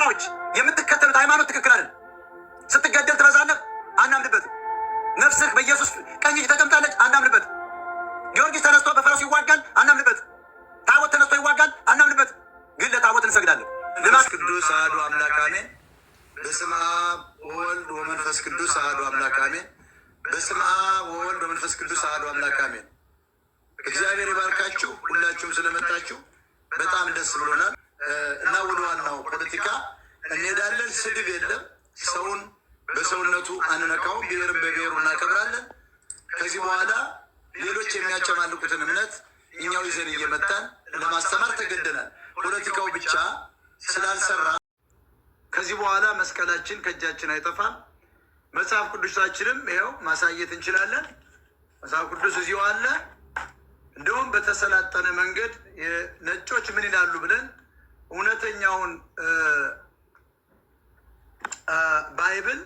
አማራዎች የምትከተሉት ሃይማኖት ትክክል አይደለም። ስትገደል ትበዛለህ፣ አናምንበትም። ነፍስህ በኢየሱስ ቀኝ እጅ ተቀምጣለች፣ አናምንበትም። ጊዮርጊስ ተነስቶ በፈረሱ ይዋጋል፣ አናምንበትም። ታቦት ተነስቶ ይዋጋል፣ አናምንበትም። ግን ለታቦት እንሰግዳለን። መንፈስ ቅዱስ አሐዱ አምላክ አሜን። በስመ አብ ወወልድ ወመንፈስ ቅዱስ አሐዱ አምላክ አሜን። በስመ አብ ወወልድ ወመንፈስ ቅዱስ አሐዱ አምላክ አሜን። እግዚአብሔር ይባርካችሁ። ሁላችሁም ስለመጣችሁ በጣም ደስ ብሎናል እና ወደ ዋናው ፖለቲካ እንሄዳለን። ስድብ የለም። ሰውን በሰውነቱ አንነካውም። ብሔርን በብሔሩ እናከብራለን። ከዚህ በኋላ ሌሎች የሚያጨማልቁትን እምነት እኛው ይዘን እየመጣን ለማስተማር ተገደናል። ፖለቲካው ብቻ ስላልሰራ ከዚህ በኋላ መስቀላችን ከእጃችን አይጠፋም። መጽሐፍ ቅዱሳችንም ይኸው ማሳየት እንችላለን። መጽሐፍ ቅዱስ እዚሁ አለ። እንደውም በተሰላጠነ መንገድ ነጮች ምን ይላሉ ብለን እውነተኛውን ባይብል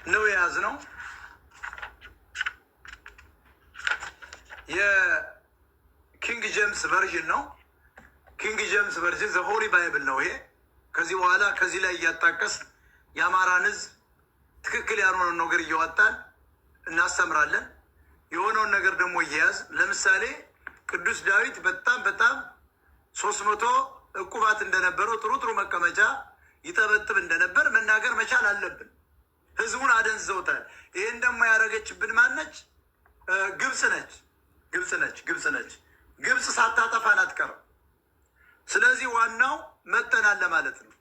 ነው የያዝነው። የኪንግ ጄምስ ቨርዥን ነው። ኪንግ ጄምስ ቨርዥን ዘ ሆሊ ባይብል ነው ይሄ። ከዚህ በኋላ ከዚህ ላይ እያጣቀስ የአማራን ሕዝብ ትክክል ያልሆነውን ነገር እየዋጣን እናስተምራለን። የሆነውን ነገር ደግሞ እየያዝ ለምሳሌ ቅዱስ ዳዊት በጣም 300 ዕቁባት እንደነበረው ጥሩ መቀመጫ ይጠበጥብ እንደነበር መናገር መቻል አለብን። ህዝቡን አደንዘውታል። ይህን ደግሞ ያደረገችብን ማነች? ግብፅ ነች። ግብፅ ሳታጠፋን አትቀርም። ስለዚህ ዋናው መጠናል ለማለት ነው።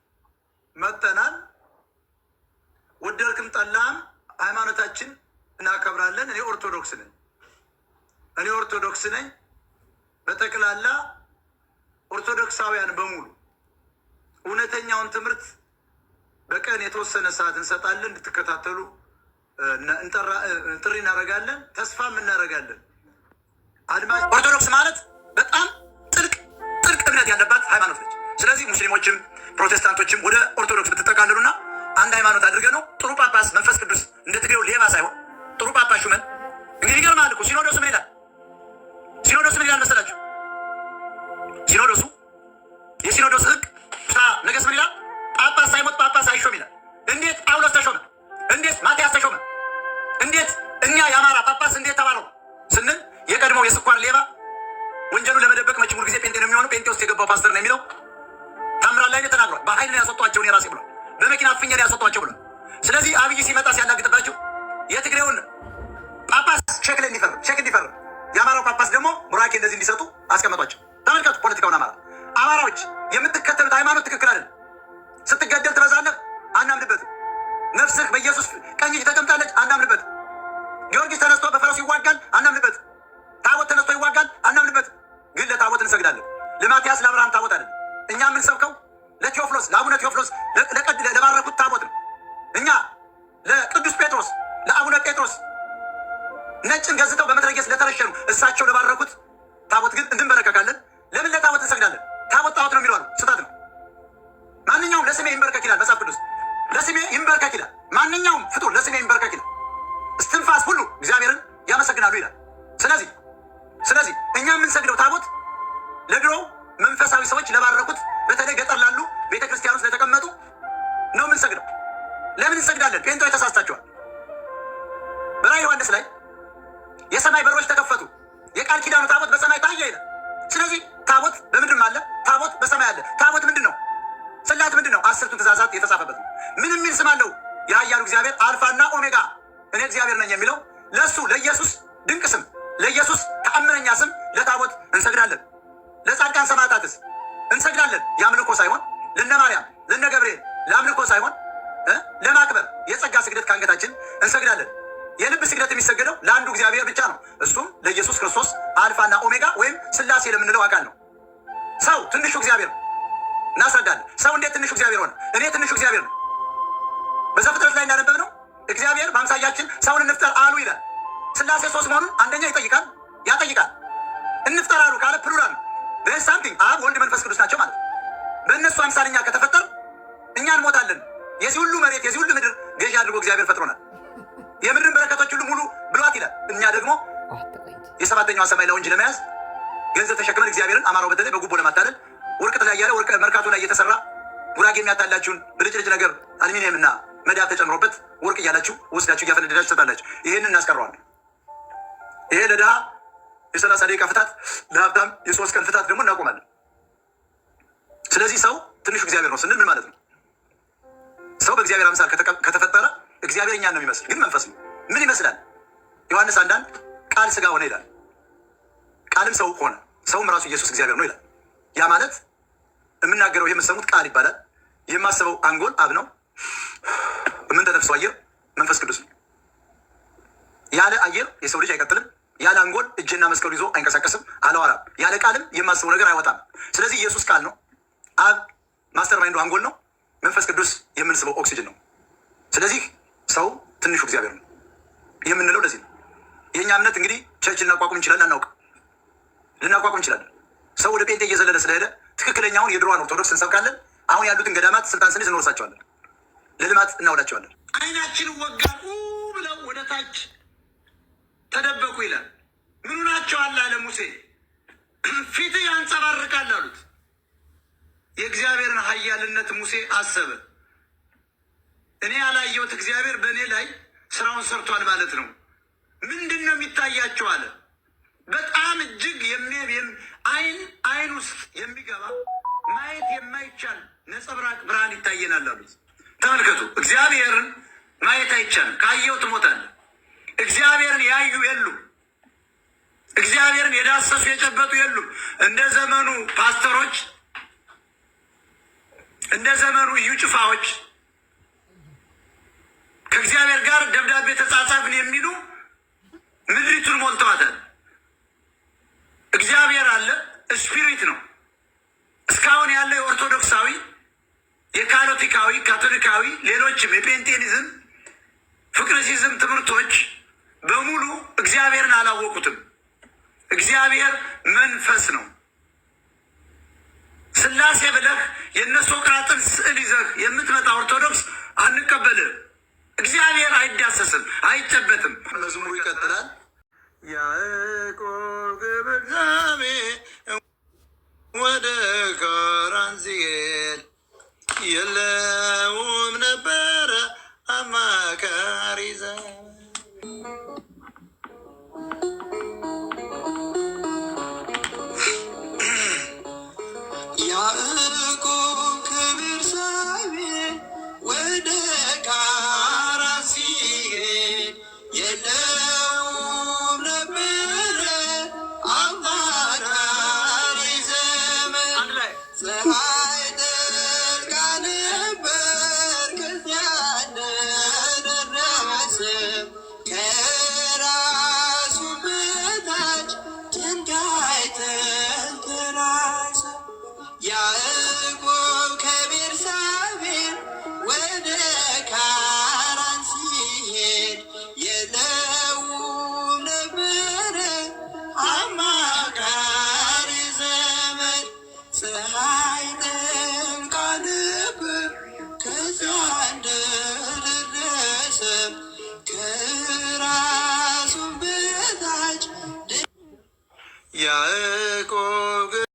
መጠናል። ወደድክም ጠላህም ሃይማኖታችን እናከብራለን። እኔ ኦርቶዶክስ ነኝ። በጠቅላላ ኦርቶዶክሳውያን በሙሉ እውነተኛውን ትምህርት በቀን የተወሰነ ሰዓት እንሰጣለን። እንድትከታተሉ ጥሪ እናደርጋለን። ተስፋም እናደርጋለን። አድማጭ ኦርቶዶክስ ማለት በጣም ጥልቅ እምነት ያለባት ሃይማኖት ነች። ስለዚህ ሙስሊሞችም ፕሮቴስታንቶችም ወደ ኦርቶዶክስ ብትጠቃልሉና አንድ ሃይማኖት አድርገ ነው ጥሩ ጳጳስ መንፈስ ቅዱስ እንደ ትግሬው ሌባ ሳይሆን ጥሩ ጳጳስ ሹመን። እንግዲህ ይገርማል እኮ ሲኖዶሱ ምን ይላል? ሲኖዶሱ ምን ይላል መሰላችሁ? ሲኖዶሱ የሲኖዶስ ህግ ነገስ ምን ይላል? ጳጳስ ሳይሞት ጳጳስ አይሾም ይላል። እንዴት ጳውሎስ ተሾመ? እንዴት ማትያስ ተሾመ? እንዴት እኛ የአማራ ጳጳስ እንዴት ተባለው ስንል የቀድሞው የስኳር ሌባ ወንጀሉን ለመደበቅ መቼም ሁልጊዜ ጴንጤ ነው የሚሆነው። ጴንጤ ውስጥ የገባው ፓስተር ነው የሚለው ታምራት ላይ ተናግሯል። በኃይል ነው ያስወጧቸውን የራሴ ብሏል። በመኪና አፍኜ ነው ያስወጧቸው ብሏል። ስለዚህ አብይ ሲመጣ ሲያላግጥባቸው የትግሬውን ጳጳስ ቼክ እንዲፈርም የአማራው ጳጳስ ደግሞ ቡራኬ እንደዚህ እንዲሰጡ አስቀመጧቸው። ተመልከቱ ፖለቲካውን። አማራዎች የምትከተሉት ሃይማኖት ትክክል አይደለም። ስትገደል ትበዛለህ፣ አናምንበትም። ነፍስህ በኢየሱስ ቀኝ እጅ ተቀምጣለች፣ አናምንበትም። ጊዮርጊስ ተነስቶ በፈረሱ ይዋጋል፣ አናምንበትም። ታቦት ተነስቶ ይዋጋል፣ አናምንበትም። ግን ለታቦት እንሰግዳለን። ለማትያስ ለአብርሃም ታቦት አይደለም። እኛ የምንሰብከው ለቴዎፍሎስ ለአቡነ ቴዎፍሎስ ለባረኩት ታቦት ነው። እኛ ለቅዱስ ጴጥሮስ ለአቡነ ጴጥሮስ ነጭን ገዝተው በመትረየስ ለተረሸኑ እሳቸው ለባረኩት ታቦት ግን እንድንበረከካለን። ለምን ለታቦት እንሰግዳለን? ታቦት ጣዖት ነው የሚለው ስህተት ነው። ማንኛውም ለስሜ ይንበርከክ ይላል መጽሐፍ ቅዱስ። ለስሜ ይንበርከክ ይላል። ማንኛውም ፍጡር ለስሜ ይንበርከክ ይላል። እስትንፋስ ሁሉ እግዚአብሔርን ያመሰግናሉ ይላል። ስለዚህ እኛ የምንሰግደው ታቦት ለድሮ መንፈሳዊ ሰዎች ለባረኩት፣ በተለይ ገጠር ላሉ ቤተክርስቲያን ውስጥ ለተቀመጡ ነው የምንሰግደው። ለምን እንሰግዳለን? ጴንጤዎች ተሳስታችኋል። በራዕየ ዮሐንስ ላይ የሰማይ በሮች ተከፈቱ፣ የቃል ኪዳኑ ታቦት በሰማይ ታየ ይላል። ስለዚህ ታቦት በምድርም አለ፣ ታቦት በሰማይ አለ። ታቦት ምንድን ነው? ጽላት ምንድን ነው? 10ቱ ትእዛዛት የተጻፈበት ነው። ምን የሚል ስም አለው? የኃያሉ እግዚአብሔር አልፋና ኦሜጋ እኔ እግዚአብሔር ነኝ የሚለው ለእሱ ለኢየሱስ ድንቅ ስም፣ ለኢየሱስ ተአምረኛ ስም ለታቦት እንሰግዳለን። ለጻድቃን ሰማዕታትስ እንሰግዳለን። የአምልኮ ሳይሆን ለነ ማርያም ለነ ገብርኤል ለአምልኮ ሳይሆን ለማክበር የጸጋ ስግደት ከአንገታችን እንሰግዳለን። የልብ ስግደት የሚሰገደው ለአንዱ እግዚአብሔር ብቻ ነው። እሱም ለኢየሱስ ክርስቶስ አልፋና ኦሜጋ ወይም ስላሴ ለምንለው አካል ነው። ሰው ትንሹ እግዚአብሔር ነው። እናስረዳለን። ሰው እንዴት ትንሹ እግዚአብሔር ሆነ? እኔ ትንሹ እግዚአብሔር ነው። በዘፍጥረት ላይ እንዳነበብ ነው እግዚአብሔር በአምሳያችን ሰውን እንፍጠር አሉ ይላል። ስላሴ ሶስት መሆኑን አንደኛ ያጠይቃል። እንፍጠር አሉ ካለ ፕሉራል ነው። ሳምቲንግ አብ ወልድ መንፈስ ቅዱስ ናቸው ማለት። በእነሱ አምሳልኛ ከተፈጠር እኛ እንሞታለን። የዚህ ሁሉ መሬት የዚህ ሁሉ ምድር ገዢ አድርጎ እግዚአብሔር ፈጥሮናል። የምድርን በረከቶች ሁሉ ሙሉ ብሏት ይላል። እኛ ደግሞ የሰባተኛዋ ሰማይ ላውንጅ ለመያዝ ገንዘብ ተሸክመን እግዚአብሔርን አማራው በተለይ በጉቦ ለማታለል ወርቅ ላይ ያለ ወርቅ መርካቶ ላይ እየተሰራ ጉራጌ የሚያታላችሁን ብልጭልጭ ነገር አልሚኒየም እና መዳብ ተጨምሮበት ወርቅ እያላችሁ ወስዳችሁ እያፈነደዳችሁ ትሰጣላችሁ። ይህንን እናስቀረዋለን። ይሄ ለድሃ የ30 ደቂቃ ፍታት፣ ለሀብታም የ3 ቀን ፍታት ደግሞ እናቆማለን። ስለዚህ ሰው ትንሹ እግዚአብሔር ነው ስንል ምን ማለት ነው? ሰው በእግዚአብሔር አምሳል ከተፈጠረ እግዚአብሔር እኛን ነው የሚመስል፣ ግን መንፈስ ነው። ምን ይመስላል? ዮሐንስ 1:1 ቃል ስጋ ሆነ ይላል። ቃልም ሰው ሆነ፣ ሰውም ራሱ ኢየሱስ እግዚአብሔር ነው ይላል። ያ ማለት የምናገረው የምሰሙት ቃል ይባላል። የማስበው አንጎል አብ ነው። የምንተነፍሰው አየር መንፈስ ቅዱስ ነው። ያለ አየር የሰው ልጅ አይቀጥልም። ያለ አንጎል እጅና መስቀሉ ይዞ አይንቀሳቀስም፣ አላወራም። ያለ ቃልም የማስበው ነገር አይወጣም። ስለዚህ ኢየሱስ ቃል ነው። አብ ማስተር ማይንዱ አንጎል ነው። መንፈስ ቅዱስ የምንስበው ኦክሲጅን ነው። ስለዚህ ሰው ትንሹ እግዚአብሔር ነው የምንለው ለዚህ ነው። የእኛ እምነት እንግዲህ ቸርች ልናቋቁም እንችላለን፣ አናውቅም። ልናቋቁም እንችላለን። ሰው ወደ ጴንጤ እየዘለለ ስለሄደ ትክክለኛውን የድሮዋን ኦርቶዶክስ እንሰብካለን። አሁን ያሉትን ገዳማት ስልጣን ስንይዝ እንወርሳቸዋለን፣ ለልማት እናውላቸዋለን። አይናችን ወጋቁ ብለው ወደ ታች ተደበቁ ይላል። ምኑ ናቸው አለ ሙሴ። ፊትህ ያንጸባርቃል አሉት። የእግዚአብሔርን ኃያልነት ሙሴ አሰበ። እኔ ያላየሁት እግዚአብሔር በእኔ ላይ ስራውን ሰርቷል ማለት ነው። ምንድን ነው የሚታያቸው አለ። በጣም እጅግ አይን ውስጥ የሚገባ ማየት የማይቻል ነጸብራቅ ብርሃን ይታየናል አሉት። ተመልከቱ፣ እግዚአብሔርን ማየት አይቻልም። ካየው ትሞታለህ። እግዚአብሔርን ያዩ የሉም። እግዚአብሔርን የዳሰሱ የጨበጡ የሉም። እንደ ዘመኑ ፓስተሮች፣ እንደ ዘመኑ እዩ ጭፋዎች ከእግዚአብሔር ጋር ደብዳቤ ተጻጻፍን የሚሉ ምድሪቱን ሞልተዋታል። እግዚአብሔር አለ፣ ስፒሪት ነው። እስካሁን ያለው የኦርቶዶክሳዊ፣ የካቶሊካዊ፣ ሌሎችም የጴንጤኒዝም፣ ፍቅርሲዝም ትምህርቶች በሙሉ እግዚአብሔርን አላወቁትም። እግዚአብሔር መንፈስ ነው። ስላሴ ብለህ የነሶቅራጥን ስዕል ይዘህ የምትመጣ ኦርቶዶክስ አንቀበልም። እግዚአብሔር አይዳሰስም፣ አይጨበጥም። መዝሙሩ ይቀጥላል። ያዕቆብ ግብርዛቤ ወደ ካራን ሲሄድ የለው